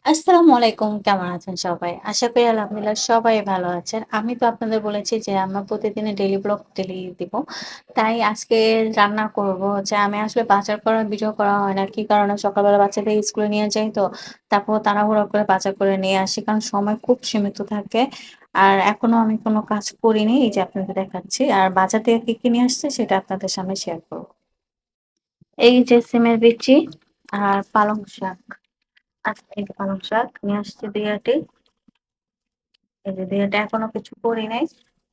আসসালামু আলাইকুম। কেমন আছেন সবাই? আশা করি আলহামদুলিল্লাহ সবাই ভালো আছেন। আমি তো আপনাদের বলেছি যে আমার প্রতিদিনের ডেইলি ব্লগ ডেইলি দিব। তাই আজকে রান্না করব হচ্ছে আমি আসলে বাজার করার ভিডিও করা হয় না। কি কারণে সকালবেলা বাচ্চাদের স্কুলে নিয়ে যাই তো। তারপর তাড়াহুড়া করে বাজার করে নিয়ে আসি। কারণ সময় খুব সীমিত থাকে। আর এখনো আমি কোন কাজ করিনি। এই যে আপনাদের দেখাচ্ছি। আর বাজার থেকে কি নিয়ে আসছে সেটা আপনাদের সামনে শেয়ার করব। এই যে সিমের বিচি আর পালং শাক। আজকে এই যে পালং শাক নিয়ে আসছি ২ আটি। এই যে ২ আটি এখনো কিছু করি নাই।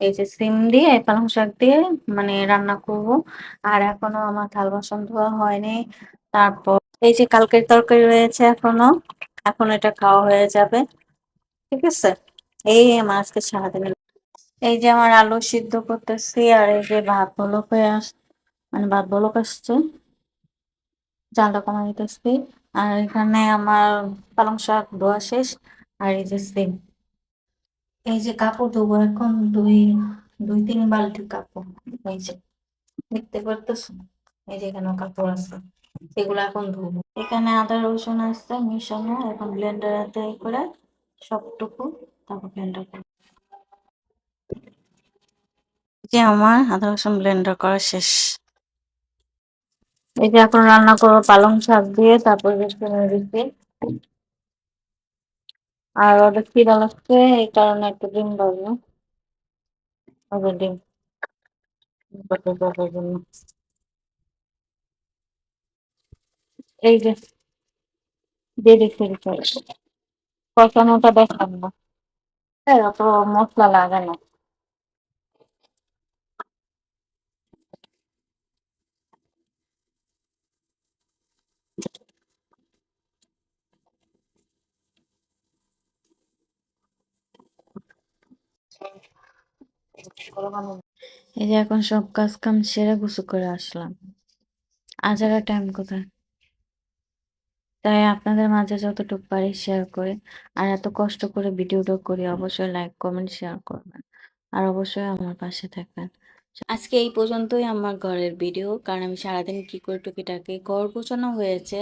এই যে সিম দিয়ে পালং শাক দিয়ে মানে রান্না করব। আর এখনো আমার থাল বাসন ধোয়া হয়নি। তারপর এই যে কালকের তরকারি রয়েছে এখনো। এখন এটা খাওয়া হয়ে যাবে। ঠিক আছে? এই আমার আজকে সারাদিনের এই যে আমার আলু সিদ্ধ করতেছি আর এই যে ভাত বলক হয়ে মানে ভাত বলক আসছে। জালটা কমায় দিতেছি। আর এখানে আমার পালং শাক ধোয়া শেষ। আর এই যে সিম। এই যে কাপড় ধোবো এখন ২-৩ বালতি কাপড়। এই যে দেখতে পারতেছো? এই যে এখানে কাপড় আছে। এগুলো এখন ধোবো। এখানে আদা রসুন আছে মিশানো। এখন ব্লেন্ডারে করে সবটুকু তারপর ব্লেন্ডার করবো। এই যে আমার আদা রসুন ব্লেন্ডার করা শেষ। এই যে এখন রান্না করবো পালং শাক দিয়ে তারপর রসুনের দিকে। আর ওদের খিদা লাগছে এই কারণে একটু ডিম ভাজবো। ওদের ডিম করার জন্য। এই যে দিয়ে দিচ্ছি কষানোটা দেখাবো না। হ্যাঁ, অত মসলা লাগে না। এই যে এখন সব কাজ কাম সেরে গোসল করে আসলাম। আজারা টাইম কোথায়? তাই আপনাদের মাঝে যতটুকু পারি শেয়ার করি। আর এত কষ্ট করে ভিডিওটা করি অবশ্যই লাইক, কমেন্ট, শেয়ার করবেন। আর অবশ্যই আমার পাশে থাকবেন। আজকে এই পর্যন্তই আমার ঘরের ভিডিও। কারণ আমি সারাদিন কি করে টুকিটাকি ঘর গোছানো হয়েছে।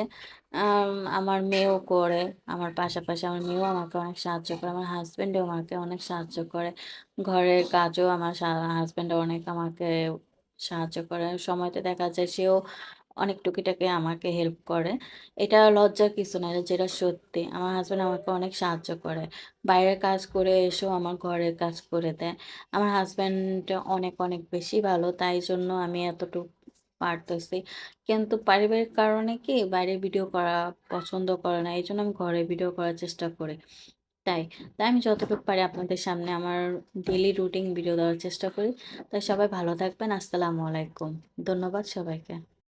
আমার মেয়েও করে। আমার পাশাপাশি আমার মেয়েও আমাকে অনেক সাহায্য করে। আমার হাসব্যান্ডও আমাকে অনেক সাহায্য করে। ঘরের কাজও আমার হাসব্যান্ড অনেক আমাকে সাহায্য করে। সময়তে দেখা যায় সেও অনেক টুকিটাকি আমাকে হেল্প করে। এটা লজ্জার কিছু না, এটা যেটা সত্যি। আমার হাসব্যান্ড আমাকে অনেক সাহায্য করে। বাইরের কাজ করে এসেও আমার ঘরের কাজ করে দেয়। আমার হাসব্যান্ড অনেক, অনেক বেশি ভালো। তাই জন্য আমি এতটুকু পারতেছি। কিন্তু পারিবারিক কারণে কি বাইরে ভিডিও করা পছন্দ করে না। এইজন্য আমি ঘরে ভিডিও করার চেষ্টা করি। তাই। তাই আমি যতটুকু পারি আপনাদের সামনে আমার ডেইলি রুটিন ভিডিও দেওয়ার চেষ্টা করি। তাই সবাই ভালো থাকবেন। আসসালামু আলাইকুম। ধন্যবাদ সবাইকে।